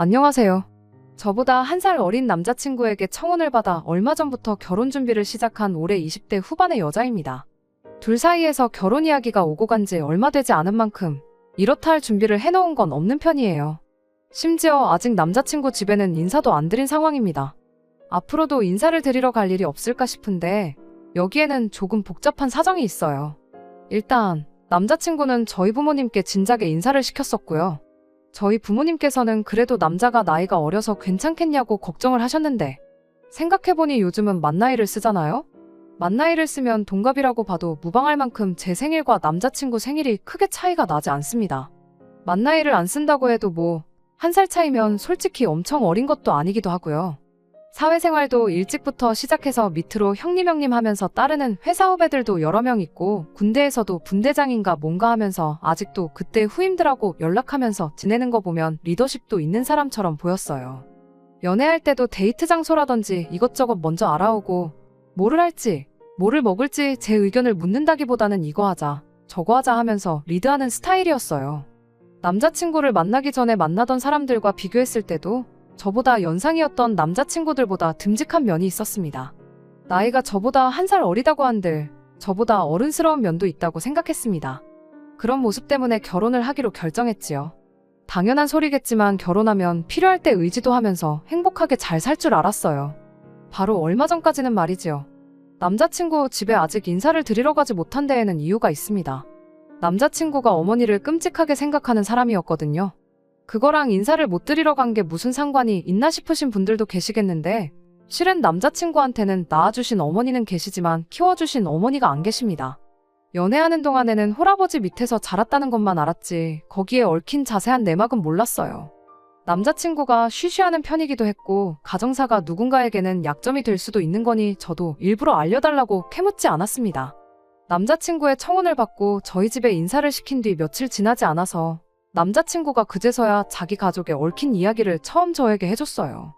안녕하세요. 저보다 1살 어린 남자친구에게 청혼을 받아 얼마 전부터 결혼 준비를 시작한 올해 20대 후반의 여자입니다. 둘 사이에서 결혼 이야기가 오고 간 지 얼마 되지 않은 만큼 이렇다 할 준비를 해놓은 건 없는 편이에요. 심지어 아직 남자친구 집에는 인사도 안 드린 상황입니다. 앞으로도 인사를 드리러 갈 일이 없을까 싶은데 여기에는 조금 복잡한 사정이 있어요. 일단 남자친구는 저희 부모님께 진작에 인사를 시켰었고요. 저희 부모님께서는 그래도 남자가 나이가 어려서 괜찮겠냐고 걱정을 하셨는데 생각해보니 요즘은 만나이를 쓰잖아요? 만나이를 쓰면 동갑이라고 봐도 무방할 만큼 제 생일과 남자친구 생일이 크게 차이가 나지 않습니다. 만나이를 안 쓴다고 해도 뭐 1살 차이면 솔직히 엄청 어린 것도 아니기도 하고요. 사회생활도 일찍부터 시작해서 밑으로 형님 하면서 따르는 회사 후배들도 여러 명 있고 군대에서도 분대장인가 뭔가 하면서 아직도 그때 후임들하고 연락하면서 지내는 거 보면 리더십도 있는 사람처럼 보였어요. 연애할 때도 데이트 장소라든지 이것저것 먼저 알아오고 뭐를 할지 뭐를 먹을지 제 의견을 묻는다기보다는 이거 하자 저거 하자 하면서 리드하는 스타일이었어요. 남자친구를 만나기 전에 만나던 사람들과 비교했을 때도 저보다 연상이었던 남자친구들보다 듬직한 면이 있었습니다. 나이가 저보다 1살 어리다고 한들 저보다 어른스러운 면도 있다고 생각했습니다. 그런 모습 때문에 결혼을 하기로 결정했지요. 당연한 소리겠지만 결혼하면 필요할 때 의지도 하면서 행복하게 잘 살 줄 알았어요. 바로 얼마 전까지는 말이지요. 남자친구 집에 아직 인사를 드리러 가지 못한 데에는 이유가 있습니다. 남자친구가 어머니를 끔찍하게 생각하는 사람이었거든요. 그거랑 인사를 못 드리러 간 게 무슨 상관이 있나 싶으신 분들도 계시겠는데 실은 남자친구한테는 낳아주신 어머니는 계시지만 키워주신 어머니가 안 계십니다. 연애하는 동안에는 홀아버지 밑에서 자랐다는 것만 알았지 거기에 얽힌 자세한 내막은 몰랐어요. 남자친구가 쉬쉬하는 편이기도 했고 가정사가 누군가에게는 약점이 될 수도 있는 거니 저도 일부러 알려달라고 캐묻지 않았습니다. 남자친구의 청혼을 받고 저희 집에 인사를 시킨 뒤 며칠 지나지 않아서 남자친구가 그제서야 자기 가족에 얽힌 이야기를 처음 저에게 해줬어요.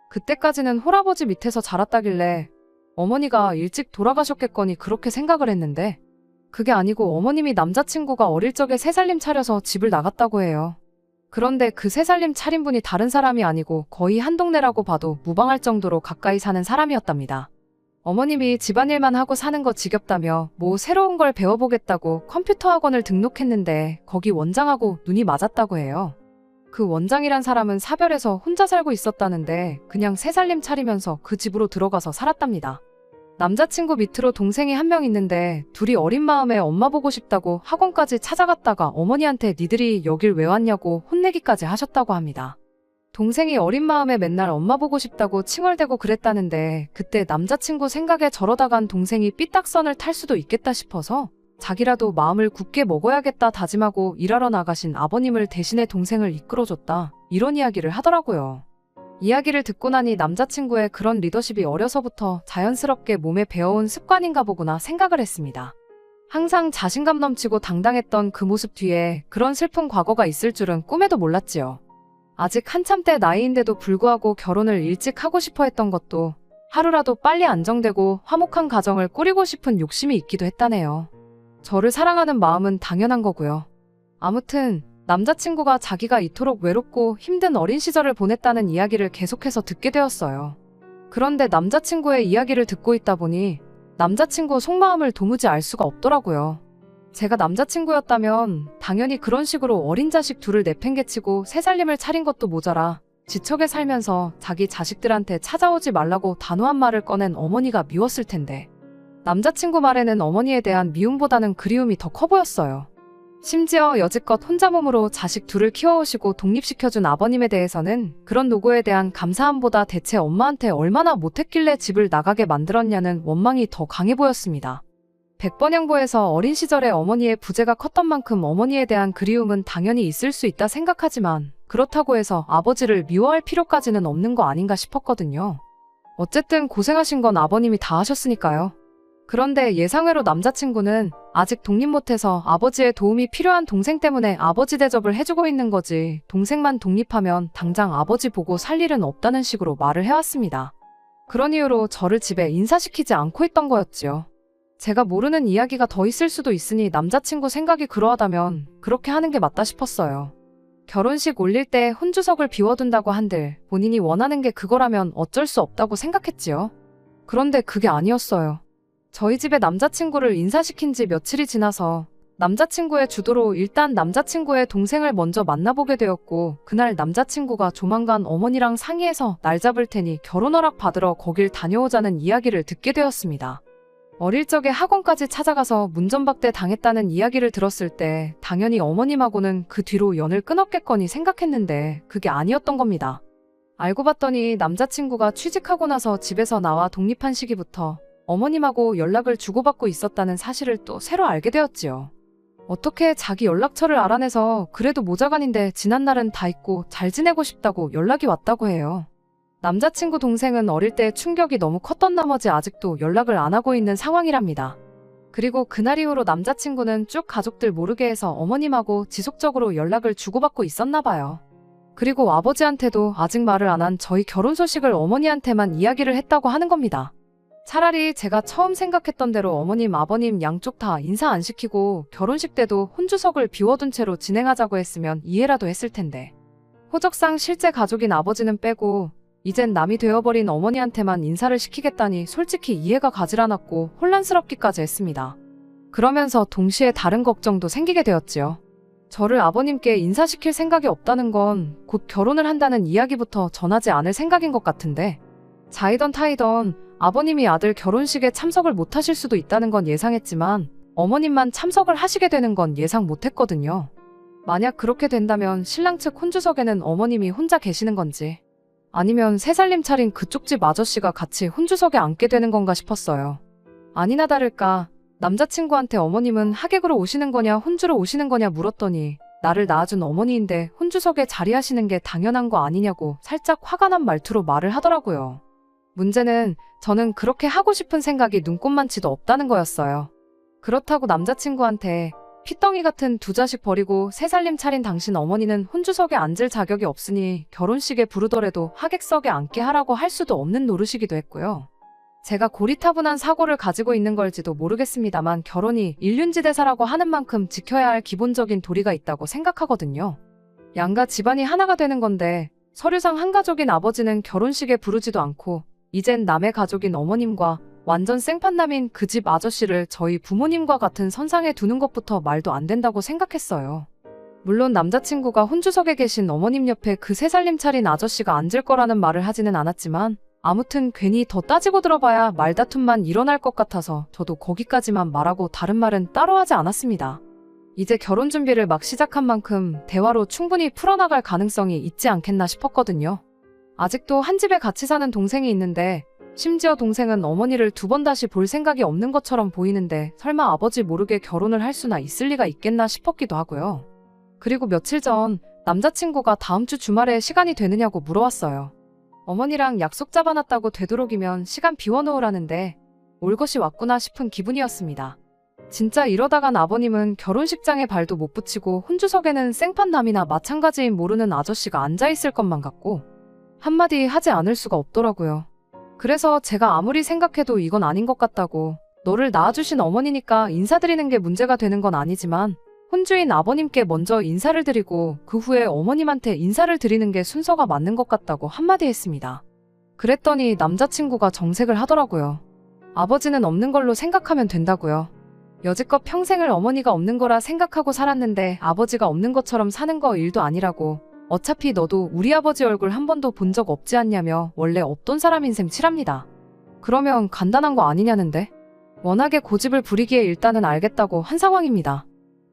그때까지는 홀아버지 밑에서 자랐다길래 어머니가 일찍 돌아가셨겠거니 그렇게 생각을 했는데 그게 아니고 어머님이 남자친구가 어릴 적에 새살림 차려서 집을 나갔다고 해요. 그런데 그 새살림 차린 분이 다른 사람이 아니고 거의 한 동네라고 봐도 무방할 정도로 가까이 사는 사람이었답니다. 어머님이 집안일만 하고 사는 거 지겹다며 뭐 새로운 걸 배워보겠다고 컴퓨터 학원을 등록했는데 거기 원장하고 눈이 맞았다고 해요. 그 원장이란 사람은 사별해서 혼자 살고 있었다는데 그냥 새살림 차리면서 그 집으로 들어가서 살았답니다. 남자친구 밑으로 동생이 1명 있는데 둘이 어린 마음에 엄마 보고 싶다고 학원까지 찾아갔다가 어머니한테 니들이 여길 왜 왔냐고 혼내기까지 하셨다고 합니다. 동생이 어린 마음에 맨날 엄마 보고 싶다고 칭얼대고 그랬다는데 그때 남자친구 생각에 저러다간 동생이 삐딱선을 탈 수도 있겠다 싶어서 자기라도 마음을 굳게 먹어야겠다 다짐하고 일하러 나가신 아버님을 대신해 동생을 이끌어줬다 이런 이야기를 하더라고요. 이야기를 듣고 나니 남자친구의 그런 리더십이 어려서부터 자연스럽게 몸에 배어온 습관인가 보구나 생각을 했습니다. 항상 자신감 넘치고 당당했던 그 모습 뒤에 그런 슬픈 과거가 있을 줄은 꿈에도 몰랐지요. 아직 한참 때 나이인데도 불구하고 결혼을 일찍 하고 싶어 했던 것도 하루라도 빨리 안정되고 화목한 가정을 꾸리고 싶은 욕심이 있기도 했다네요. 저를 사랑하는 마음은 당연한 거고요. 아무튼 남자친구가 자기가 이토록 외롭고 힘든 어린 시절을 보냈다는 이야기를 계속해서 듣게 되었어요. 그런데 남자친구의 이야기를 듣고 있다 보니 남자친구 속마음을 도무지 알 수가 없더라고요. 제가 남자친구였다면 당연히 그런 식으로 어린 자식 둘을 내팽개치고 새살림을 차린 것도 모자라 지척에 살면서 자기 자식들한테 찾아오지 말라고 단호한 말을 꺼낸 어머니가 미웠을 텐데 남자친구 말에는 어머니에 대한 미움보다는 그리움이 더 커 보였어요. 심지어 여지껏 혼자 몸으로 자식 둘을 키워오시고 독립시켜준 아버님에 대해서는 그런 노고에 대한 감사함보다 대체 엄마한테 얼마나 못했길래 집을 나가게 만들었냐는 원망이 더 강해 보였습니다. 백번양보에서 어린 시절에 어머니의 부재가 컸던 만큼 어머니에 대한 그리움은 당연히 있을 수 있다 생각하지만 그렇다고 해서 아버지를 미워할 필요까지는 없는 거 아닌가 싶었거든요. 어쨌든 고생하신 건 아버님이 다 하셨으니까요. 그런데 예상외로 남자친구는 아직 독립 못해서 아버지의 도움이 필요한 동생 때문에 아버지 대접을 해주고 있는 거지 동생만 독립하면 당장 아버지 보고 살 일은 없다는 식으로 말을 해왔습니다. 그런 이유로 저를 집에 인사시키지 않고 있던 거였지요. 제가 모르는 이야기가 더 있을 수도 있으니 남자친구 생각이 그러하다면 그렇게 하는 게 맞다 싶었어요. 결혼식 올릴 때 혼주석을 비워둔다고 한들 본인이 원하는 게 그거라면 어쩔 수 없다고 생각했지요. 그런데 그게 아니었어요. 저희 집에 남자친구를 인사시킨 지 며칠이 지나서 남자친구의 주도로 일단 남자친구의 동생을 먼저 만나보게 되었고, 그날 남자친구가 조만간 어머니랑 상의해서 날 잡을 테니 결혼 허락 받으러 거길 다녀오자는 이야기를 듣게 되었습니다. 어릴 적에 학원까지 찾아가서 문전박대 당했다는 이야기를 들었을 때 당연히 어머님하고는 그 뒤로 연을 끊었겠거니 생각했는데 그게 아니었던 겁니다. 알고 봤더니 남자친구가 취직하고 나서 집에서 나와 독립한 시기부터 어머님하고 연락을 주고받고 있었다는 사실을 또 새로 알게 되었지요. 어떻게 자기 연락처를 알아내서 그래도 모자간인데 지난날은 다 잊고 잘 지내고 싶다고 연락이 왔다고 해요. 남자친구 동생은 어릴 때 충격이 너무 컸던 나머지 아직도 연락을 안 하고 있는 상황이랍니다. 그리고 그날 이후로 남자친구는 쭉 가족들 모르게 해서 어머님하고 지속적으로 연락을 주고받고 있었나 봐요. 그리고 아버지한테도 아직 말을 안 한 저희 결혼 소식을 어머니한테만 이야기를 했다고 하는 겁니다. 차라리 제가 처음 생각했던 대로 어머님, 아버님 양쪽 다 인사 안 시키고 결혼식 때도 혼주석을 비워둔 채로 진행하자고 했으면 이해라도 했을 텐데. 호적상 실제 가족인 아버지는 빼고 이젠 남이 되어버린 어머니한테만 인사를 시키겠다니 솔직히 이해가 가질 않았고 혼란스럽기까지 했습니다. 그러면서 동시에 다른 걱정도 생기게 되었지요. 저를 아버님께 인사시킬 생각이 없다는 건 곧 결혼을 한다는 이야기부터 전하지 않을 생각인 것 같은데, 자이던 타이던 아버님이 아들 결혼식에 참석을 못하실 수도 있다는 건 예상했지만 어머님만 참석을 하시게 되는 건 예상 못했거든요. 만약 그렇게 된다면 신랑 측 혼주석에는 어머님이 혼자 계시는 건지, 아니면 새살림 차린 그쪽 집 아저씨가 같이 혼주석에 앉게 되는 건가 싶었어요. 아니나 다를까 남자친구한테 어머님은 하객으로 오시는 거냐 혼주로 오시는 거냐 물었더니 나를 낳아준 어머니인데 혼주석에 자리하시는 게 당연한 거 아니냐고 살짝 화가 난 말투로 말을 하더라고요. 문제는 저는 그렇게 하고 싶은 생각이 눈꼽만치도 없다는 거였어요. 그렇다고 남자친구한테 피덩이 같은 두 자식 버리고 새살림 차린 당신 어머니는 혼주석에 앉을 자격이 없으니 결혼식에 부르더라도 하객석에 앉게 하라고 할 수도 없는 노릇이기도 했고요. 제가 고리타분한 사고를 가지고 있는 걸지도 모르겠습니다만 결혼이 일륜지대사라고 하는 만큼 지켜야 할 기본적인 도리가 있다고 생각하거든요. 양가 집안이 하나가 되는 건데 서류상 한 가족인 아버지는 결혼식에 부르지도 않고 이젠 남의 가족인 어머님과 완전 생판남인 그 집 아저씨를 저희 부모님과 같은 선상에 두는 것부터 말도 안 된다고 생각했어요. 물론 남자친구가 혼주석에 계신 어머님 옆에 그 새살림 차린 아저씨가 앉을 거라는 말을 하지는 않았지만 아무튼 괜히 더 따지고 들어봐야 말다툼만 일어날 것 같아서 저도 거기까지만 말하고 다른 말은 따로 하지 않았습니다. 이제 결혼 준비를 막 시작한 만큼 대화로 충분히 풀어나갈 가능성이 있지 않겠나 싶었거든요. 아직도 한 집에 같이 사는 동생이 있는데 심지어 동생은 어머니를 두 번 다시 볼 생각이 없는 것처럼 보이는데 설마 아버지 모르게 결혼을 할 수나 있을 리가 있겠나 싶었기도 하고요. 그리고 며칠 전 남자친구가 다음 주 주말에 시간이 되느냐고 물어왔어요. 어머니랑 약속 잡아놨다고 되도록이면 시간 비워놓으라는데 올 것이 왔구나 싶은 기분이었습니다. 진짜 이러다간 아버님은 결혼식장에 발도 못 붙이고 혼주석에는 생판남이나 마찬가지인 모르는 아저씨가 앉아있을 것만 같고 한마디 하지 않을 수가 없더라고요. 그래서 제가 아무리 생각해도 이건 아닌 것 같다고, 너를 낳아주신 어머니니까 인사드리는 게 문제가 되는 건 아니지만 혼주인 아버님께 먼저 인사를 드리고 그 후에 어머님한테 인사를 드리는 게 순서가 맞는 것 같다고 한마디 했습니다. 그랬더니 남자친구가 정색을 하더라고요. 아버지는 없는 걸로 생각하면 된다고요. 여지껏 평생을 어머니가 없는 거라 생각하고 살았는데 아버지가 없는 것처럼 사는 거 일도 아니라고, 어차피 너도 우리 아버지 얼굴 한 번도 본 적 없지 않냐며 원래 없던 사람인 셈 칠합니다. 그러면 간단한 거 아니냐는데? 워낙에 고집을 부리기에 일단은 알겠다고 한 상황입니다.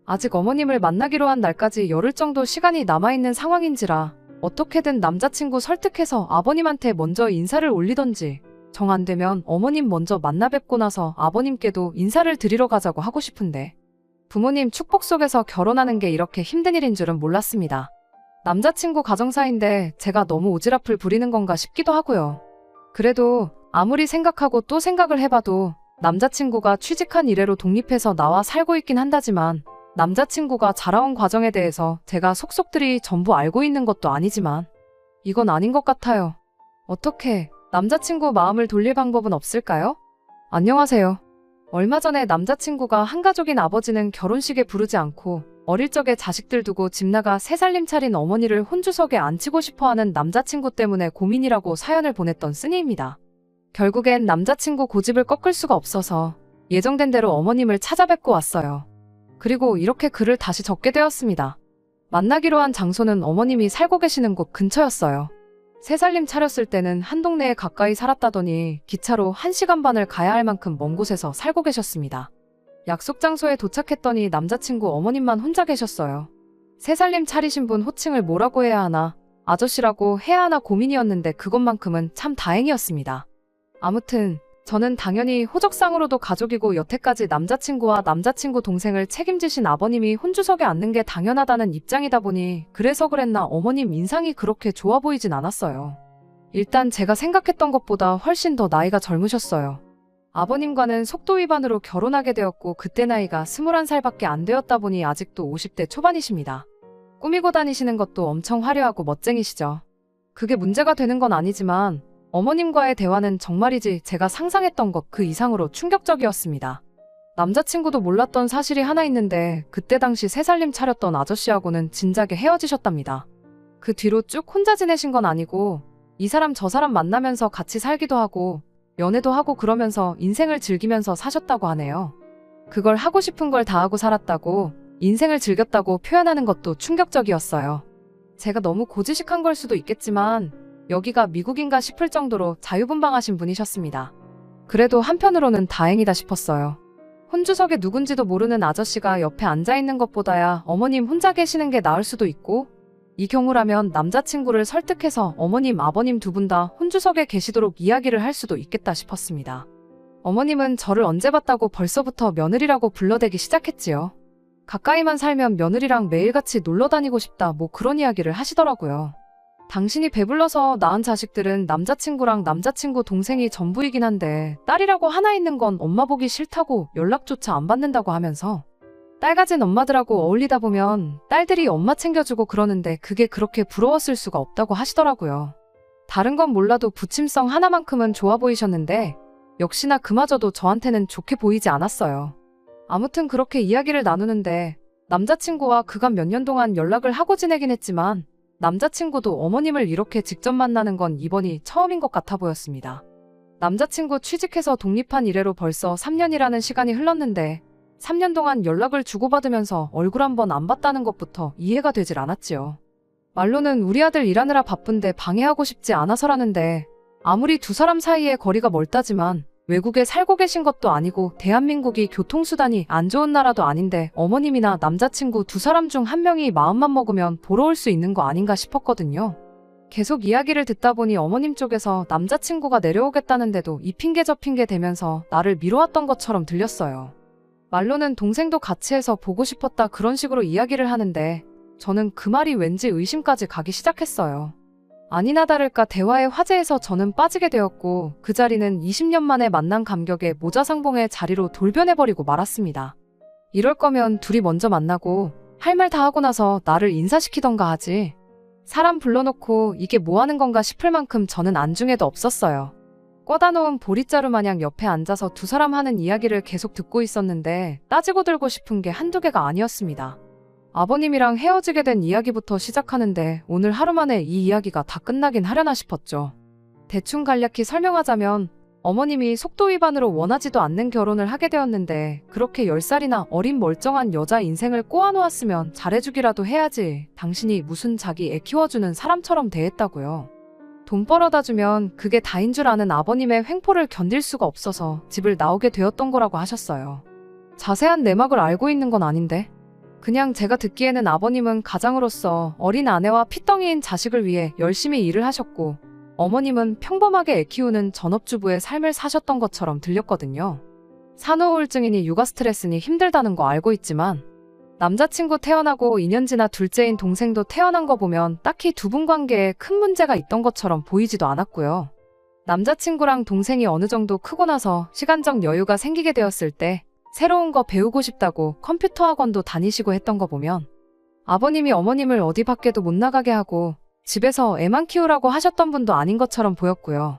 아직 어머님을 만나기로 한 날까지 열흘 정도 시간이 남아있는 상황인지라 어떻게든 남자친구 설득해서 아버님한테 먼저 인사를 올리던지, 정 안 되면 어머님 먼저 만나 뵙고 나서 아버님께도 인사를 드리러 가자고 하고 싶은데 부모님 축복 속에서 결혼하는 게 이렇게 힘든 일인 줄은 몰랐습니다. 남자친구 가정사인데 제가 너무 오지랖을 부리는 건가 싶기도 하고요. 그래도 아무리 생각하고 또 생각을 해봐도 남자친구가 취직한 이래로 독립해서 나와 살고 있긴 한다지만 남자친구가 자라온 과정에 대해서 제가 속속들이 전부 알고 있는 것도 아니지만 이건 아닌 것 같아요. 어떻게 남자친구 마음을 돌릴 방법은 없을까요? 안녕하세요. 얼마 전에 남자친구가 한가족인 아버지는 결혼식에 부르지 않고 어릴 적에 자식들 두고 집 나가 새 살림 차린 어머니를 혼주석에 앉히고 싶어하는 남자친구 때문에 고민이라고 사연을 보냈던 쓰니입니다. 결국엔 남자친구 고집을 꺾을 수가 없어서 예정된 대로 어머님을 찾아뵙고 왔어요. 그리고 이렇게 글을 다시 적게 되었습니다. 만나기로 한 장소는 어머님이 살고 계시는 곳 근처였어요. 새 살림 차렸을 때는 한 동네에 가까이 살았다더니 기차로 1시간 반을 가야 할 만큼 먼 곳에서 살고 계셨습니다. 약속 장소에 도착했더니 남자친구 어머님만 혼자 계셨어요. 새 살림 차리신 분 호칭을 뭐라고 해야 하나, 아저씨라고 해야 하나 고민이었는데 그것만큼은 참 다행이었습니다. 아무튼 저는 당연히 호적상으로도 가족이고 여태까지 남자친구와 남자친구 동생을 책임지신 아버님이 혼주석에 앉는 게 당연하다는 입장이다 보니 그래서 그랬나 어머님 인상이 그렇게 좋아 보이진 않았어요. 일단 제가 생각했던 것보다 훨씬 더 나이가 젊으셨어요. 아버님과는 속도 위반으로 결혼하게 되었고 그때 나이가 21살밖에 안 되었다 보니 아직도 50대 초반이십니다. 꾸미고 다니시는 것도 엄청 화려하고 멋쟁이시죠. 그게 문제가 되는 건 아니지만 어머님과의 대화는 정말이지 제가 상상했던 것 그 이상으로 충격적이었습니다. 남자친구도 몰랐던 사실이 하나 있는데 그때 당시 새 살림 차렸던 아저씨하고는 진작에 헤어지셨답니다. 그 뒤로 쭉 혼자 지내신 건 아니고 이 사람 저 사람 만나면서 같이 살기도 하고 연애도 하고 그러면서 인생을 즐기면서 사셨다고 하네요. 그걸 하고 싶은 걸 다 하고 살았다고, 인생을 즐겼다고 표현하는 것도 충격적이었어요. 제가 너무 고지식한 걸 수도 있겠지만 여기가 미국인가 싶을 정도로 자유분방하신 분이셨습니다. 그래도 한편으로는 다행이다 싶었어요. 혼주석에 누군지도 모르는 아저씨가 옆에 앉아있는 것보다야 어머님 혼자 계시는 게 나을 수도 있고, 이 경우라면 남자친구를 설득해서 어머님, 아버님 두 분 다 혼주석에 계시도록 이야기를 할 수도 있겠다 싶었습니다. 어머님은 저를 언제 봤다고 벌써부터 며느리라고 불러대기 시작했지요. 가까이만 살면 며느리랑 매일같이 놀러 다니고 싶다 뭐 그런 이야기를 하시더라고요. 당신이 배불러서 낳은 자식들은 남자친구랑 남자친구 동생이 전부이긴 한데 딸이라고 하나 있는 건 엄마 보기 싫다고 연락조차 안 받는다고 하면서 딸 가진 엄마들하고 어울리다 보면 딸들이 엄마 챙겨주고 그러는데 그게 그렇게 부러웠을 수가 없다고 하시더라고요. 다른 건 몰라도 부침성 하나만큼은 좋아 보이셨는데 역시나 그마저도 저한테는 좋게 보이지 않았어요. 아무튼 그렇게 이야기를 나누는데 남자친구와 그간 몇 년 동안 연락을 하고 지내긴 했지만 남자친구도 어머님을 이렇게 직접 만나는 건 이번이 처음인 것 같아 보였습니다. 남자친구 취직해서 독립한 이래로 벌써 3년이라는 시간이 흘렀는데 3년 동안 연락을 주고받으면서 얼굴 한번 안 봤다는 것부터 이해가 되질 않았지요. 말로는 우리 아들 일하느라 바쁜데 방해하고 싶지 않아서라는데 아무리 두 사람 사이에 거리가 멀다지만 외국에 살고 계신 것도 아니고 대한민국이 교통수단이 안 좋은 나라도 아닌데 어머님이나 남자친구 두 사람 중 한 명이 마음만 먹으면 보러 올 수 있는 거 아닌가 싶었거든요. 계속 이야기를 듣다 보니 어머님 쪽에서 남자친구가 내려오겠다는데도 이 핑계 저 핑계 대면서 나를 미뤄왔던 것처럼 들렸어요. 말로는 동생도 같이 해서 보고 싶었다 그런 식으로 이야기를 하는데 저는 그 말이 왠지 의심까지 가기 시작했어요. 아니나 다를까 대화의 화제에서 저는 빠지게 되었고 그 자리는 20년 만에 만난 감격에 모자상봉의 자리로 돌변해버리고 말았습니다. 이럴 거면 둘이 먼저 만나고 할 말 다 하고 나서 나를 인사시키던가 하지. 사람 불러놓고 이게 뭐 하는 건가 싶을 만큼 저는 안중에도 없었어요. 꿔다 놓은 보릿자루 마냥 옆에 앉아서 두 사람 하는 이야기를 계속 듣고 있었는데 따지고 들고 싶은 게 한두 개가 아니었습니다. 아버님이랑 헤어지게 된 이야기부터 시작하는데 오늘 하루 만에 이 이야기가 다 끝나긴 하려나 싶었죠. 대충 간략히 설명하자면 어머님이 속도 위반으로 원하지도 않는 결혼을 하게 되었는데 그렇게 10살이나 어린 멀쩡한 여자 인생을 꼬아놓았으면 잘해주기라도 해야지 당신이 무슨 자기 애 키워주는 사람처럼 대했다고요. 돈 벌어다 주면 그게 다인 줄 아는 아버님의 횡포를 견딜 수가 없어서 집을 나오게 되었던 거라고 하셨어요. 자세한 내막을 알고 있는 건 아닌데 그냥 제가 듣기에는 아버님은 가장으로서 어린 아내와 핏덩이인 자식을 위해 열심히 일을 하셨고 어머님은 평범하게 애 키우는 전업주부의 삶을 사셨던 것처럼 들렸거든요. 산후우울증이니 육아 스트레스니 힘들다는 거 알고 있지만 남자친구 태어나고 2년 지나 둘째인 동생도 태어난 거 보면 딱히 두 분 관계에 큰 문제가 있던 것처럼 보이지도 않았고요. 남자친구랑 동생이 어느 정도 크고 나서 시간적 여유가 생기게 되었을 때 새로운 거 배우고 싶다고 컴퓨터 학원도 다니시고 했던 거 보면 아버님이 어머님을 어디 밖에도 못 나가게 하고 집에서 애만 키우라고 하셨던 분도 아닌 것처럼 보였고요.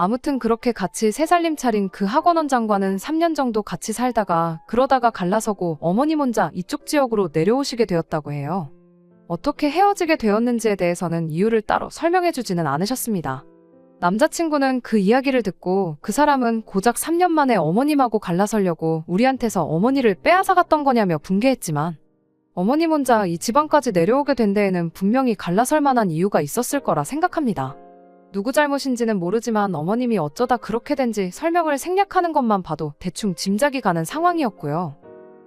아무튼 그렇게 같이 새 살림 차린 그 학원원장과는 3년 정도 같이 살다가 그러다가 갈라서고 어머님 혼자 이쪽 지역으로 내려오시게 되었다고 해요. 어떻게 헤어지게 되었는지에 대해서는 이유를 따로 설명해주지는 않으셨습니다. 남자친구는 그 이야기를 듣고 그 사람은 고작 3년 만에 어머님하고 갈라서려고 우리한테서 어머니를 빼앗아갔던 거냐며 분개했지만 어머님 혼자 이 지방까지 내려오게 된 데에는 분명히 갈라설 만한 이유가 있었을 거라 생각합니다. 누구 잘못인지는 모르지만 어머님이 어쩌다 그렇게 된지 설명을 생략하는 것만 봐도 대충 짐작이 가는 상황이었고요.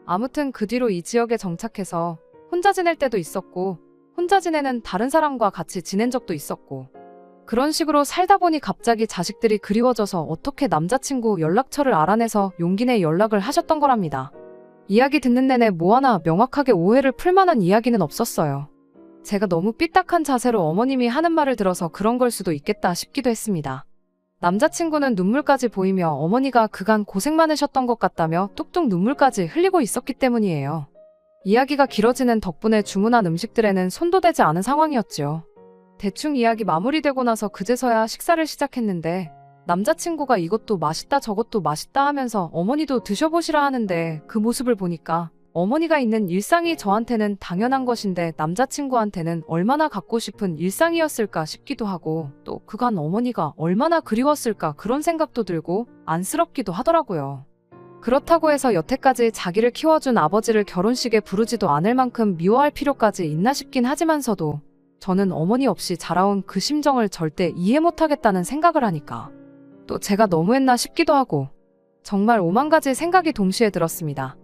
아무튼 그 뒤로 이 지역에 정착해서 혼자 지낼 때도 있었고 혼자 지내는 다른 사람과 같이 지낸 적도 있었고 그런 식으로 살다 보니 갑자기 자식들이 그리워져서 어떻게 남자친구 연락처를 알아내서 용기 내 연락을 하셨던 거랍니다. 이야기 듣는 내내 뭐 하나 명확하게 오해를 풀 만한 이야기는 없었어요. 제가 너무 삐딱한 자세로 어머님이 하는 말을 들어서 그런 걸 수도 있겠다 싶기도 했습니다. 남자친구는 눈물까지 보이며 어머니가 그간 고생 많으셨던 것 같다며 뚝뚝 눈물까지 흘리고 있었기 때문이에요. 이야기가 길어지는 덕분에 주문한 음식들에는 손도 대지 않은 상황이었지요. 대충 이야기 마무리되고 나서 그제서야 식사를 시작했는데 남자친구가 이것도 맛있다 저것도 맛있다 하면서 어머니도 드셔보시라 하는데 그 모습을 보니까 어머니가 있는 일상이 저한테는 당연한 것인데 남자친구한테는 얼마나 갖고 싶은 일상이었을까 싶기도 하고 또 그간 어머니가 얼마나 그리웠을까 그런 생각도 들고 안쓰럽기도 하더라고요. 그렇다고 해서 여태까지 자기를 키워준 아버지를 결혼식에 부르지도 않을 만큼 미워할 필요까지 있나 싶긴 하지만서도 저는 어머니 없이 자라온 그 심정을 절대 이해 못하겠다는 생각을 하니까 또 제가 너무했나 싶기도 하고 정말 오만 가지 생각이 동시에 들었습니다.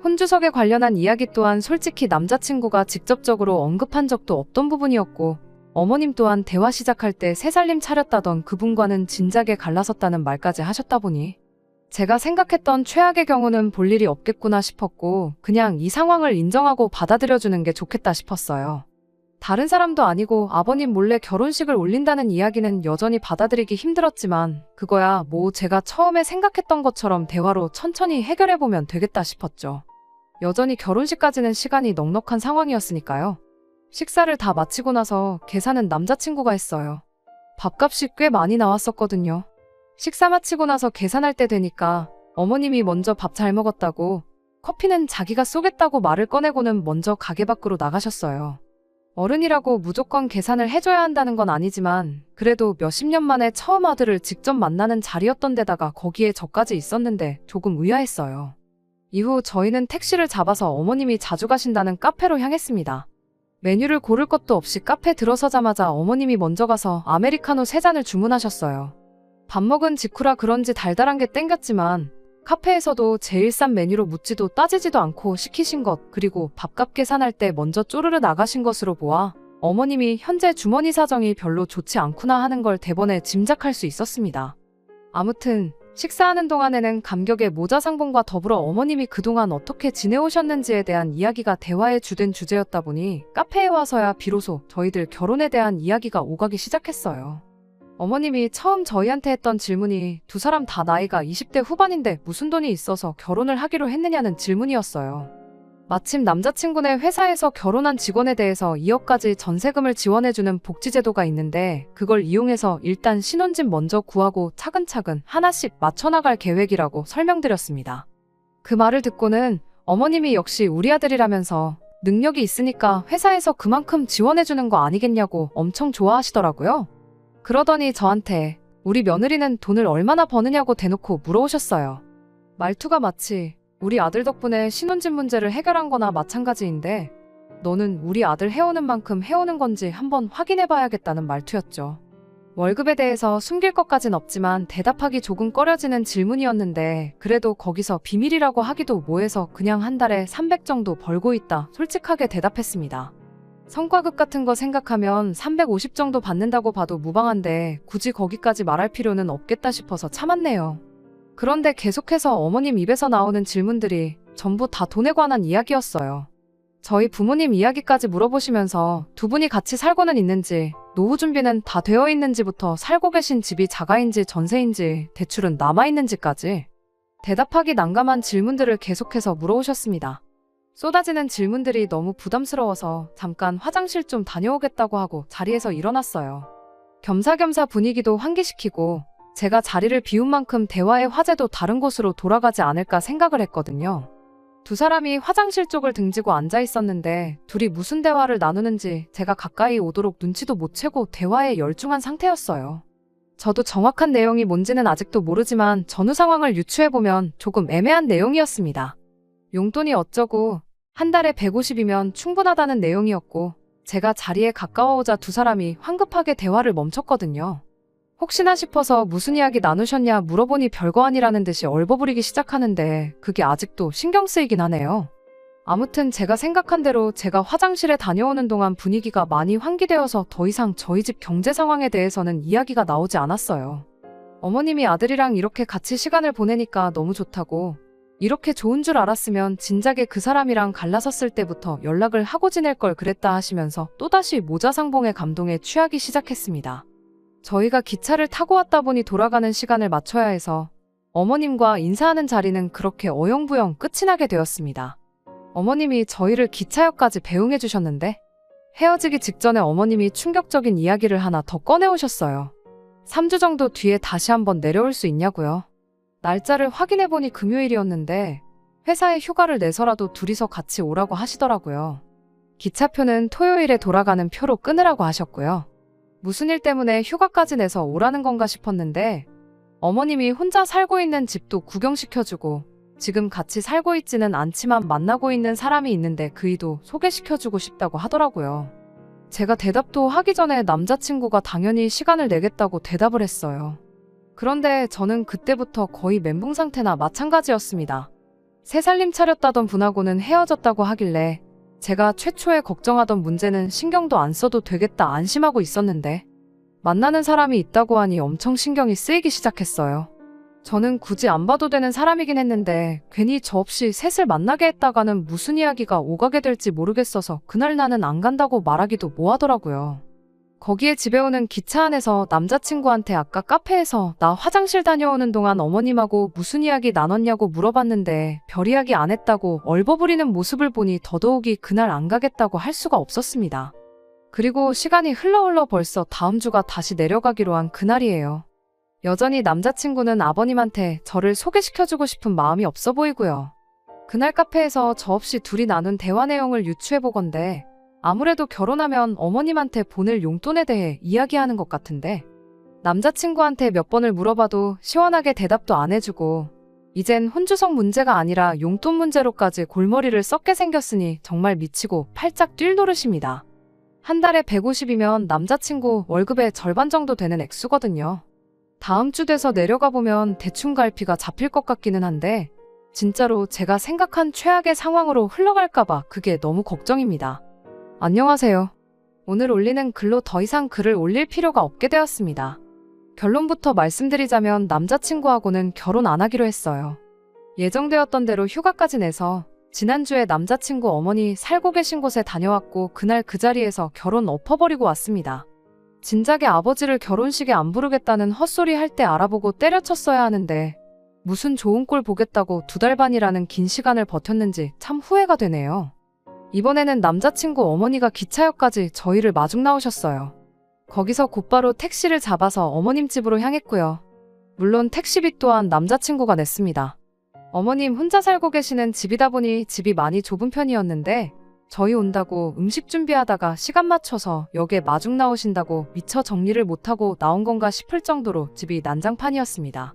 혼주석에 관련한 이야기 또한 솔직히 남자친구가 직접적으로 언급한 적도 없던 부분이었고 어머님 또한 대화 시작할 때 새살림 차렸다던 그분과는 진작에 갈라섰다는 말까지 하셨다 보니 제가 생각했던 최악의 경우는 볼 일이 없겠구나 싶었고 그냥 이 상황을 인정하고 받아들여주는 게 좋겠다 싶었어요. 다른 사람도 아니고 아버님 몰래 결혼식을 올린다는 이야기는 여전히 받아들이기 힘들었지만 그거야 뭐 제가 처음에 생각했던 것처럼 대화로 천천히 해결해보면 되겠다 싶었죠. 여전히 결혼식까지는 시간이 넉넉한 상황이었으니까요. 식사를 다 마치고 나서 계산은 남자친구가 했어요. 밥값이 꽤 많이 나왔었거든요. 식사 마치고 나서 계산할 때 되니까 어머님이 먼저 밥 잘 먹었다고 커피는 자기가 쏘겠다고 말을 꺼내고는 먼저 가게 밖으로 나가셨어요. 어른이라고 무조건 계산을 해줘야 한다는 건 아니지만 그래도 몇십 년 만에 처음 아들을 직접 만나는 자리였던 데다가 거기에 저까지 있었는데 조금 의아했어요. 이후 저희는 택시를 잡아서 어머님이 자주 가신다는 카페로 향했습니다. 메뉴를 고를 것도 없이 카페 들어서자마자 어머님이 먼저 가서 아메리카노 3잔을 주문하셨어요. 밥 먹은 직후라 그런지 달달한 게 땡겼지만 카페에서도 제일 싼 메뉴로 묻지도 따지지도 않고 시키신 것 그리고 밥값 계산할 때 먼저 쪼르르 나가신 것으로 보아 어머님이 현재 주머니 사정이 별로 좋지 않구나 하는 걸 대번에 짐작할 수 있었습니다. 아무튼 식사하는 동안에는 감격의 모자 상봉과 더불어 어머님이 그동안 어떻게 지내오셨는지에 대한 이야기가 대화의 주된 주제였다 보니 카페에 와서야 비로소 저희들 결혼에 대한 이야기가 오가기 시작했어요. 어머님이 처음 저희한테 했던 질문이 두 사람 다 나이가 20대 후반인데 무슨 돈이 있어서 결혼을 하기로 했느냐는 질문이었어요. 마침 남자친구네 회사에서 결혼한 직원에 대해서 2억까지 전세금을 지원해주는 복지제도가 있는데 그걸 이용해서 일단 신혼집 먼저 구하고 차근차근 하나씩 맞춰나갈 계획이라고 설명드렸습니다. 그 말을 듣고는 어머님이 역시 우리 아들이라면서 능력이 있으니까 회사에서 그만큼 지원해주는 거 아니겠냐고 엄청 좋아하시더라고요. 그러더니 저한테 우리 며느리는 돈을 얼마나 버느냐고 대놓고 물어오셨어요. 말투가 마치 우리 아들 덕분에 신혼집 문제를 해결한 거나 마찬가지인데 너는 우리 아들 해오는 만큼 해오는 건지 한번 확인해봐야겠다는 말투였죠. 월급에 대해서 숨길 것까진 없지만 대답하기 조금 꺼려지는 질문이었는데 그래도 거기서 비밀이라고 하기도 뭐해서 그냥 한 달에 300 정도 벌고 있다 솔직하게 대답했습니다. 성과급 같은 거 생각하면 350 정도 받는다고 봐도 무방한데 굳이 거기까지 말할 필요는 없겠다 싶어서 참았네요. 그런데 계속해서 어머님 입에서 나오는 질문들이 전부 다 돈에 관한 이야기였어요. 저희 부모님 이야기까지 물어보시면서 두 분이 같이 살고는 있는지, 노후 준비는 다 되어 있는지부터 살고 계신 집이 자가인지 전세인지, 대출은 남아있는지까지 대답하기 난감한 질문들을 계속해서 물어오셨습니다. 쏟아지는 질문들이 너무 부담스러워서 잠깐 화장실 좀 다녀오겠다고 하고 자리에서 일어났어요. 겸사겸사 분위기도 환기시키고 제가 자리를 비운 만큼 대화의 화제도 다른 곳으로 돌아가지 않을까 생각을 했거든요. 두 사람이 화장실 쪽을 등지고 앉아 있었는데 둘이 무슨 대화를 나누는지 제가 가까이 오도록 눈치도 못 채고 대화에 열중한 상태였어요. 저도 정확한 내용이 뭔지는 아직도 모르지만 전후 상황을 유추해보면 조금 애매한 내용이었습니다. 용돈이 어쩌고 한 달에 150이면 충분하다는 내용이었고 제가 자리에 가까워오자 두 사람이 황급하게 대화를 멈췄거든요. 혹시나 싶어서 무슨 이야기 나누셨냐 물어보니 별거 아니라는 듯이 얼버무리기 시작하는데 그게 아직도 신경 쓰이긴 하네요. 아무튼 제가 생각한 대로 제가 화장실에 다녀오는 동안 분위기가 많이 환기되어서 더 이상 저희 집 경제 상황에 대해서는 이야기가 나오지 않았어요. 어머님이 아들이랑 이렇게 같이 시간을 보내니까 너무 좋다고, 이렇게 좋은 줄 알았으면 진작에 그 사람이랑 갈라섰을 때부터 연락을 하고 지낼 걸 그랬다 하시면서 또다시 모자상봉의 감동에 취하기 시작했습니다. 저희가 기차를 타고 왔다 보니 돌아가는 시간을 맞춰야 해서 어머님과 인사하는 자리는 그렇게 어영부영 끝이 나게 되었습니다. 어머님이 저희를 기차역까지 배웅해 주셨는데 헤어지기 직전에 어머님이 충격적인 이야기를 하나 더 꺼내오셨어요. 3주 정도 뒤에 다시 한번 내려올 수 있냐고요. 날짜를 확인해보니 금요일이었는데 회사에 휴가를 내서라도 둘이서 같이 오라고 하시더라고요. 기차표는 토요일에 돌아가는 표로 끊으라고 하셨고요. 무슨 일 때문에 휴가까지 내서 오라는 건가 싶었는데 어머님이 혼자 살고 있는 집도 구경시켜주고 지금 같이 살고 있지는 않지만 만나고 있는 사람이 있는데 그이도 소개시켜주고 싶다고 하더라고요. 제가 대답도 하기 전에 남자친구가 당연히 시간을 내겠다고 대답을 했어요. 그런데 저는 그때부터 거의 멘붕 상태나 마찬가지였습니다. 새 살림 차렸다던 분하고는 헤어졌다고 하길래 제가 최초에 걱정하던 문제는 신경도 안 써도 되겠다 안심하고 있었는데 만나는 사람이 있다고 하니 엄청 신경이 쓰이기 시작했어요. 저는 굳이 안 봐도 되는 사람이긴 했는데 괜히 저 없이 셋을 만나게 했다가는 무슨 이야기가 오가게 될지 모르겠어서 그날 나는 안 간다고 말하기도 뭐하더라고요. 거기에 집에 오는 기차 안에서 남자친구한테 아까 카페에서 나 화장실 다녀오는 동안 어머님하고 무슨 이야기 나눴냐고 물어봤는데 별 이야기 안 했다고 얼버무리는 모습을 보니 더더욱이 그날 안 가겠다고 할 수가 없었습니다. 그리고 시간이 흘러 벌써 다음 주가 다시 내려가기로 한 그날이에요. 여전히 남자친구는 아버님한테 저를 소개시켜주고 싶은 마음이 없어 보이고요. 그날 카페에서 저 없이 둘이 나눈 대화 내용을 유추해보건대 아무래도 결혼하면 어머님한테 보낼 용돈에 대해 이야기하는 것 같은데 남자친구한테 몇 번을 물어봐도 시원하게 대답도 안 해주고 이젠 혼주성 문제가 아니라 용돈 문제로까지 골머리를 썩게 생겼으니 정말 미치고 팔짝 뛸 노릇입니다. 한 달에 150이면 남자친구 월급의 절반 정도 되는 액수거든요. 다음 주 돼서 내려가 보면 대충 갈피가 잡힐 것 같기는 한데 진짜로 제가 생각한 최악의 상황으로 흘러갈까봐 그게 너무 걱정입니다. 안녕하세요. 오늘 올리는 글로 더 이상 글을 올릴 필요가 없게 되었습니다. 결론부터 말씀드리자면 남자친구하고는 결혼 안 하기로 했어요. 예정되었던 대로 휴가까지 내서 지난주에 남자친구 어머니 살고 계신 곳에 다녀왔고 그날 그 자리에서 결혼 엎어버리고 왔습니다. 진작에 아버지를 결혼식에 안 부르겠다는 헛소리 할 때 알아보고 때려쳤어야 하는데 무슨 좋은 꼴 보겠다고 2달 반이라는 긴 시간을 버텼는지 참 후회가 되네요. 이번에는 남자친구 어머니가 기차역까지 저희를 마중 나오셨어요. 거기서 곧바로 택시를 잡아서 어머님 집으로 향했고요. 물론 택시비 또한 남자친구가 냈습니다. 어머님 혼자 살고 계시는 집이다 보니 집이 많이 좁은 편이었는데 저희 온다고 음식 준비하다가 시간 맞춰서 역에 마중 나오신다고 미처 정리를 못하고 나온 건가 싶을 정도로 집이 난장판이었습니다.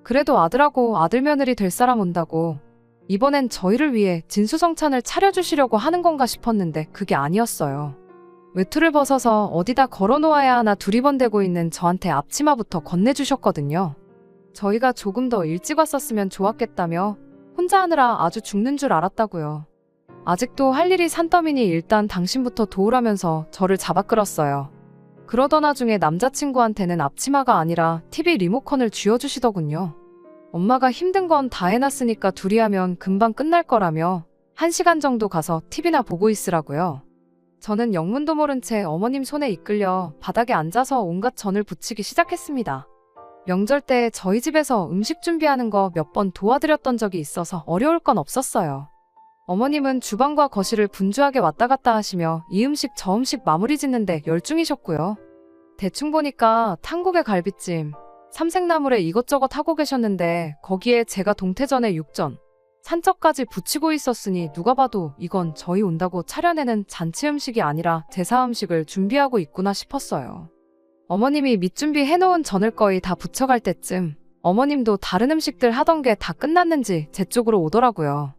그래도 아들하고 아들 며느리 될 사람 온다고 이번엔 저희를 위해 진수성찬을 차려주시려고 하는 건가 싶었는데 그게 아니었어요. 외투를 벗어서 어디다 걸어놓아야 하나 두리번대고 있는 저한테 앞치마부터 건네주셨거든요. 저희가 조금 더 일찍 왔었으면 좋았겠다며 혼자 하느라 아주 죽는 줄 알았다고요. 아직도 할 일이 산더미니 일단 당신부터 도우라면서 저를 잡아 끌었어요. 그러던 와중에 남자친구한테는 앞치마가 아니라 TV 리모컨을 쥐어주시더군요. 엄마가 힘든 건 다 해놨으니까 둘이 하면 금방 끝날 거라며 1시간 정도 가서 TV나 보고 있으라고요. 저는 영문도 모른 채 어머님 손에 이끌려 바닥에 앉아서 온갖 전을 부치기 시작했습니다. 명절 때 저희 집에서 음식 준비하는 거 몇 번 도와드렸던 적이 있어서 어려울 건 없었어요. 어머님은 주방과 거실을 분주하게 왔다 갔다 하시며 이 음식 저 음식 마무리 짓는데 열중이셨고요. 대충 보니까 탕국에 갈비찜, 삼색나물에 이것저것 하고 계셨는데 거기에 제가 동태전에 육전, 산적까지 붙이고 있었으니 누가 봐도 이건 저희 온다고 차려내는 잔치 음식이 아니라 제사 음식을 준비하고 있구나 싶었어요. 어머님이 밑준비 해놓은 전을 거의 다 부쳐갈 때쯤 어머님도 다른 음식들 하던 게 다 끝났는지 제 쪽으로 오더라고요.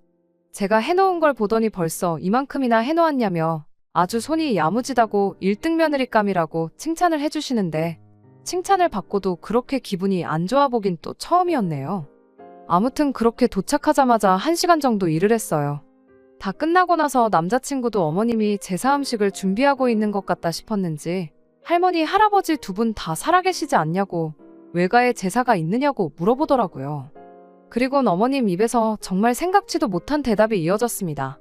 제가 해놓은 걸 보더니 벌써 이만큼이나 해놓았냐며 아주 손이 야무지다고 1등 며느리감이라고 칭찬을 해주시는데 칭찬을 받고도 그렇게 기분이 안 좋아 보긴 또 처음이었네요. 아무튼 그렇게 도착하자마자 1시간 정도 일을 했어요. 다 끝나고 나서 남자친구도 어머님이 제사 음식을 준비하고 있는 것 같다 싶었는지 할머니, 할아버지 두 분 다 살아계시지 않냐고 외가에 제사가 있느냐고 물어보더라고요. 그리곤 어머님 입에서 정말 생각지도 못한 대답이 이어졌습니다.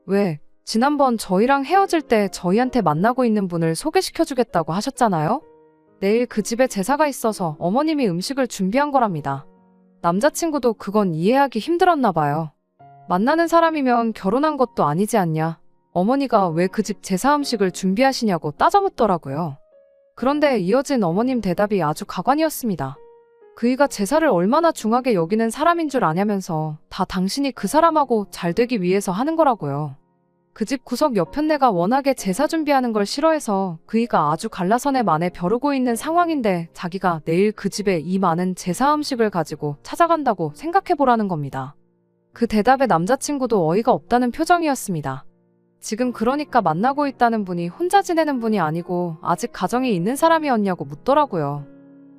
왜? 지난번 저희랑 헤어질 때 저희한테 만나고 있는 분을 소개시켜주겠다고 하셨잖아요? 내일 그 집에 제사가 있어서 어머님이 음식을 준비한 거랍니다. 남자친구도 그건 이해하기 힘들었나 봐요. 만나는 사람이면 결혼한 것도 아니지 않냐. 어머니가 왜 그 집 제사 음식을 준비하시냐고 따져묻더라고요. 그런데 이어진 어머님 대답이 아주 가관이었습니다. 그이가 제사를 얼마나 중하게 여기는 사람인 줄 아냐면서 다 당신이 그 사람하고 잘 되기 위해서 하는 거라고요. 그 집 구석 옆편네가 워낙에 제사 준비하는 걸 싫어해서 그이가 아주 갈라선에 만에 벼르고 있는 상황인데 자기가 내일 그 집에 이 많은 제사 음식을 가지고 찾아간다고 생각해보라는 겁니다. 그 대답에 남자친구도 어이가 없다는 표정이었습니다. 지금 그러니까 만나고 있다는 분이 혼자 지내는 분이 아니고 아직 가정이 있는 사람이었냐고 묻더라고요.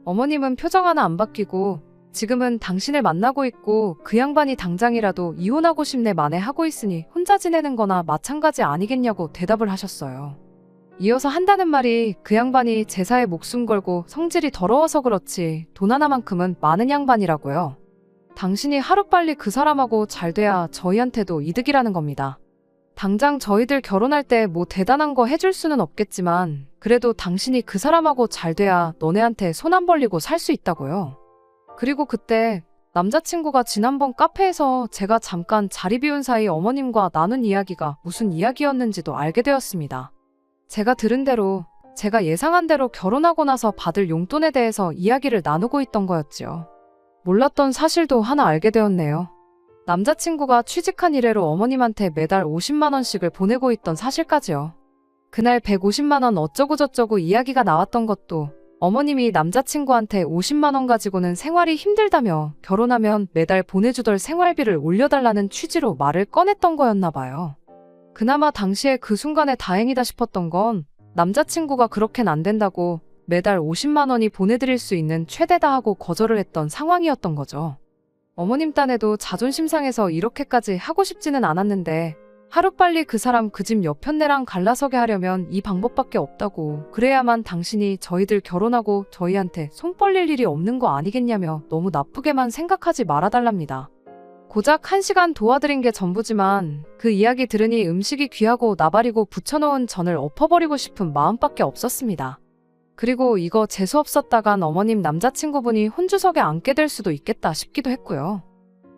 어머님은 표정 하나 안 바뀌고 지금은 당신을 만나고 있고 그 양반이 당장이라도 이혼하고 싶네 만에 하고 있으니 혼자 지내는 거나 마찬가지 아니겠냐고 대답을 하셨어요. 이어서 한다는 말이 그 양반이 제사에 목숨 걸고 성질이 더러워서 그렇지 돈 하나만큼은 많은 양반이라고요. 당신이 하루빨리 그 사람하고 잘 돼야 저희한테도 이득이라는 겁니다. 당장 저희들 결혼할 때 뭐 대단한 거 해줄 수는 없겠지만 그래도 당신이 그 사람하고 잘 돼야 너네한테 손 안 벌리고 살 수 있다고요. 그리고 그때 남자친구가 지난번 카페에서 제가 잠깐 자리 비운 사이 어머님과 나눈 이야기가 무슨 이야기였는지도 알게 되었습니다. 제가 들은 대로 제가 예상한 대로 결혼하고 나서 받을 용돈에 대해서 이야기를 나누고 있던 거였지요. 몰랐던 사실도 하나 알게 되었네요. 남자친구가 취직한 이래로 어머님한테 매달 50만 원씩을 보내고 있던 사실까지요. 그날 150만 원 어쩌고저쩌고 이야기가 나왔던 것도 어머님이 남자친구한테 50만 원 가지고는 생활이 힘들다며 결혼하면 매달 보내주던 생활비를 올려달라는 취지로 말을 꺼냈던 거였나 봐요. 그나마 당시에 그 순간에 다행이다 싶었던 건 남자친구가 그렇게는 안 된다고 매달 50만 원이 보내드릴 수 있는 최대다 하고 거절을 했던 상황이었던 거죠. 어머님 딴에도 자존심 상해서 이렇게까지 하고 싶지는 않았는데 하루빨리 그 사람 그 집 옆편네랑 갈라서게 하려면 이 방법밖에 없다고 그래야만 당신이 저희들 결혼하고 저희한테 손 벌릴 일이 없는 거 아니겠냐며 너무 나쁘게만 생각하지 말아달랍니다. 고작 1시간 도와드린 게 전부지만 그 이야기 들으니 음식이 귀하고 나발이고 부쳐놓은 전을 엎어버리고 싶은 마음밖에 없었습니다. 그리고 이거 재수없었다간 어머님 남자친구분이 혼주석에 앉게 될 수도 있겠다 싶기도 했고요.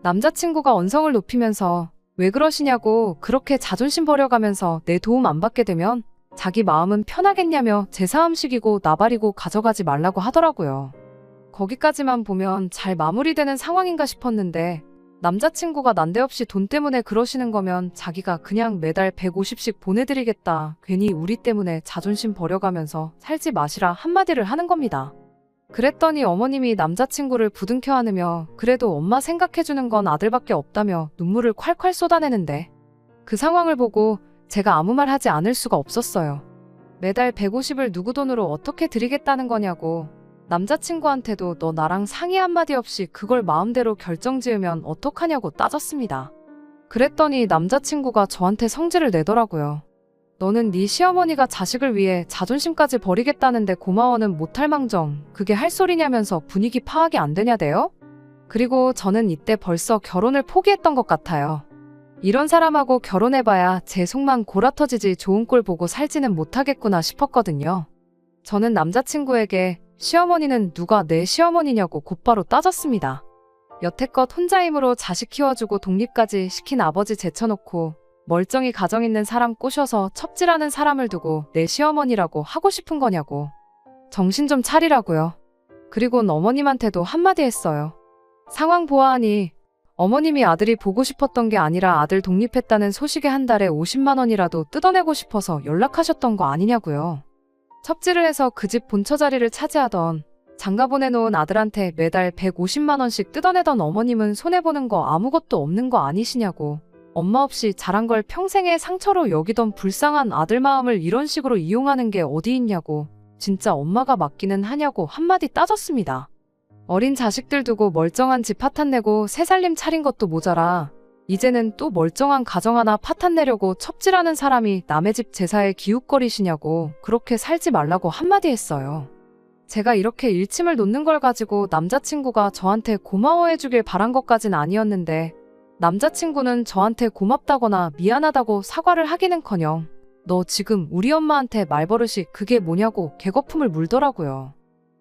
남자친구가 언성을 높이면서 왜 그러시냐고 그렇게 자존심 버려가면서 내 도움 안 받게 되면 자기 마음은 편하겠냐며 제사 음식이고 나발이고 가져가지 말라고 하더라고요. 거기까지만 보면 잘 마무리되는 상황인가 싶었는데 남자친구가 난데없이 돈 때문에 그러시는 거면 자기가 그냥 매달 150씩 보내드리겠다. 괜히 우리 때문에 자존심 버려가면서 살지 마시라 한마디를 하는 겁니다. 그랬더니 어머님이 남자친구를 부둥켜 안으며 그래도 엄마 생각해주는 건 아들밖에 없다며 눈물을 콸콸 쏟아내는데 그 상황을 보고 제가 아무 말 하지 않을 수가 없었어요. 매달 150을 누구 돈으로 어떻게 드리겠다는 거냐고 남자친구한테도 너 나랑 상의 한마디 없이 그걸 마음대로 결정지으면 어떡하냐고 따졌습니다. 그랬더니 남자친구가 저한테 성질을 내더라고요. 너는 네 시어머니가 자식을 위해 자존심까지 버리겠다는데 고마워는 못할 망정 그게 할 소리냐면서 분위기 파악이 안 되냐대요? 그리고 저는 이때 벌써 결혼을 포기했던 것 같아요. 이런 사람하고 결혼해봐야 제 속만 골아터지지 좋은 꼴 보고 살지는 못하겠구나 싶었거든요. 저는 남자친구에게 시어머니는 누가 내 시어머니냐고 곧바로 따졌습니다. 여태껏 혼자 힘으로 자식 키워주고 독립까지 시킨 아버지 제쳐놓고 멀쩡히 가정 있는 사람 꼬셔서 첩질하는 사람을 두고 내 시어머니라고 하고 싶은 거냐고. 정신 좀 차리라고요. 그리곤 어머님한테도 한마디 했어요. 상황 보아하니 어머님이 아들이 보고 싶었던 게 아니라 아들 독립했다는 소식에 한 달에 50만 원이라도 뜯어내고 싶어서 연락하셨던 거 아니냐고요. 첩지를 해서 그 집 본처 자리를 차지하던 장가 보내놓은 아들한테 매달 150만 원씩 뜯어내던 어머님은 손해보는 거 아무것도 없는 거 아니시냐고. 엄마 없이 자란 걸 평생의 상처로 여기던 불쌍한 아들 마음을 이런 식으로 이용하는 게 어디 있냐고. 진짜 엄마가 맞기는 하냐고 한마디 따졌습니다. 어린 자식들 두고 멀쩡한 집 파탄 내고 새 살림 차린 것도 모자라 이제는 또 멀쩡한 가정 하나 파탄 내려고 첩질하는 사람이 남의 집 제사에 기웃거리시냐고 그렇게 살지 말라고 한마디 했어요. 제가 이렇게 일침을 놓는 걸 가지고 남자친구가 저한테 고마워해주길 바란 것까진 아니었는데 남자친구는 저한테 고맙다거나 미안하다고 사과를 하기는커녕 너 지금 우리 엄마한테 말버릇이 그게 뭐냐고 개거품을 물더라고요.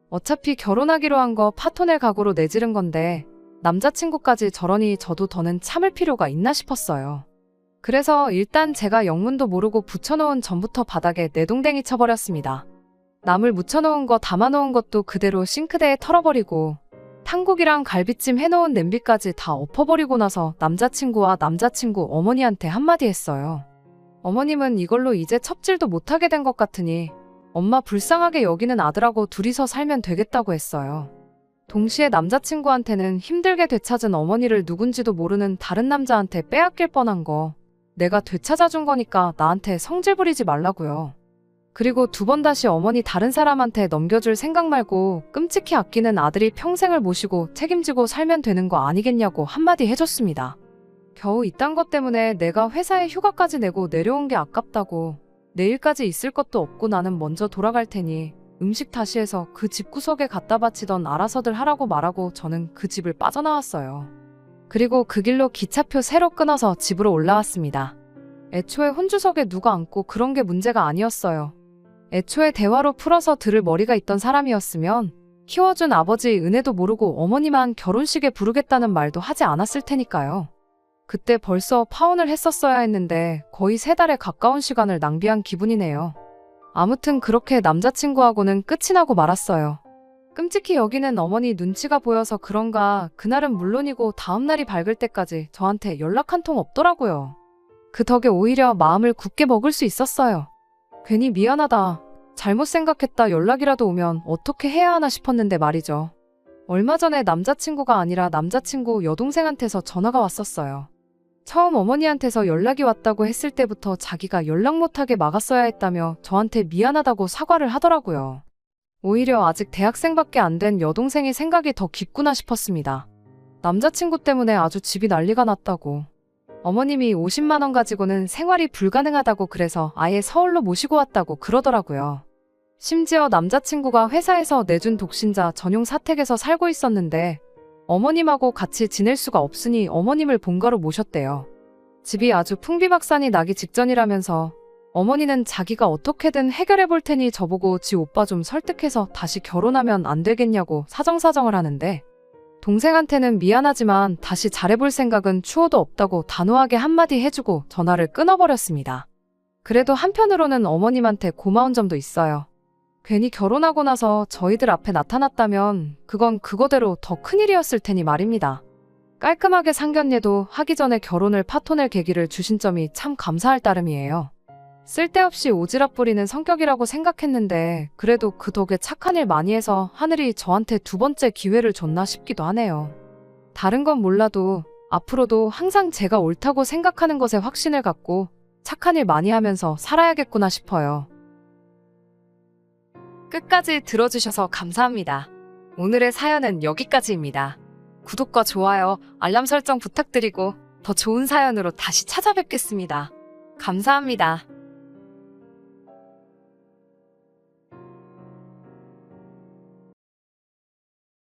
어차피 결혼하기로 한 거 파토낼 각오로 내지른 건데 남자친구까지 저러니 저도 더는 참을 필요가 있나 싶었어요. 그래서 일단 제가 영문도 모르고 붙여놓은 전부터 바닥에 내동댕이 쳐버렸습니다. 나물 묻혀놓은 거 담아놓은 것도 그대로 싱크대에 털어버리고 탕국이랑 갈비찜 해놓은 냄비까지 다 엎어버리고 나서 남자친구와 남자친구 어머니한테 한마디 했어요. 어머님은 이걸로 이제 첩질도 못하게 된 것 같으니 엄마 불쌍하게 여기는 아들하고 둘이서 살면 되겠다고 했어요. 동시에 남자친구한테는 힘들게 되찾은 어머니를 누군지도 모르는 다른 남자한테 빼앗길 뻔한 거 내가 되찾아준 거니까 나한테 성질 부리지 말라고요. 그리고 두 번 다시 어머니 다른 사람한테 넘겨줄 생각 말고 끔찍히 아끼는 아들이 평생을 모시고 책임지고 살면 되는 거 아니겠냐고 한마디 해줬습니다. 겨우 이딴 것 때문에 내가 회사에 휴가까지 내고 내려온 게 아깝다고 내일까지 있을 것도 없고 나는 먼저 돌아갈 테니 음식 다시 해서 그 집구석에 갖다 바치던 알아서들 하라고 말하고 저는 그 집을 빠져나왔어요. 그리고 그 길로 기차표 새로 끊어서 집으로 올라왔습니다. 애초에 혼주석에 누가 앉고 그런 게 문제가 아니었어요. 애초에 대화로 풀어서 들을 머리가 있던 사람이었으면 키워준 아버지 은혜도 모르고 어머니만 결혼식에 부르겠다는 말도 하지 않았을 테니까요. 그때 벌써 파혼을 했었어야 했는데 거의 3달에 가까운 시간을 낭비한 기분이네요. 아무튼 그렇게 남자친구하고는 끝이 나고 말았어요. 끔찍히 여기는 어머니 눈치가 보여서 그런가 그날은 물론이고 다음날이 밝을 때까지 저한테 연락 한 통 없더라고요. 그 덕에 오히려 마음을 굳게 먹을 수 있었어요. 괜히 미안하다, 잘못 생각했다 연락이라도 오면 어떻게 해야 하나 싶었는데 말이죠. 얼마 전에 남자친구가 아니라 남자친구 여동생한테서 전화가 왔었어요. 처음 어머니한테서 연락이 왔다고 했을 때부터 자기가 연락 못하게 막았어야 했다며 저한테 미안하다고 사과를 하더라고요. 오히려 아직 대학생밖에 안 된 여동생이 생각이 더 깊구나 싶었습니다. 남자친구 때문에 아주 집이 난리가 났다고. 어머님이 50만 원 가지고는 생활이 불가능하다고 그래서 아예 서울로 모시고 왔다고 그러더라고요. 심지어 남자친구가 회사에서 내준 독신자 전용 사택에서 살고 있었는데 어머님하고 같이 지낼 수가 없으니 어머님을 본가로 모셨대요. 집이 아주 풍비박산이 나기 직전이라면서 어머니는 자기가 어떻게든 해결해 볼 테니 저보고 지 오빠 좀 설득해서 다시 결혼하면 안 되겠냐고 사정사정을 하는데 동생한테는 미안하지만 다시 잘해볼 생각은 추호도 없다고 단호하게 한마디 해주고 전화를 끊어버렸습니다. 그래도 한편으로는 어머님한테 고마운 점도 있어요. 괜히 결혼하고 나서 저희들 앞에 나타났다면 그건 그거대로 더 큰일이었을 테니 말입니다. 깔끔하게 상견례도 하기 전에 결혼을 파토낼 계기를 주신 점이 참 감사할 따름이에요. 쓸데없이 오지랖 부리는 성격이라고 생각했는데 그래도 그 덕에 착한 일 많이 해서 하늘이 저한테 2번째 기회를 줬나 싶기도 하네요. 다른 건 몰라도 앞으로도 항상 제가 옳다고 생각하는 것에 확신을 갖고 착한 일 많이 하면서 살아야겠구나 싶어요. 끝까지 들어주셔서 감사합니다. 오늘의 사연은 여기까지입니다. 구독과 좋아요, 알람 설정 부탁드리고 더 좋은 사연으로 다시 찾아뵙겠습니다. 감사합니다.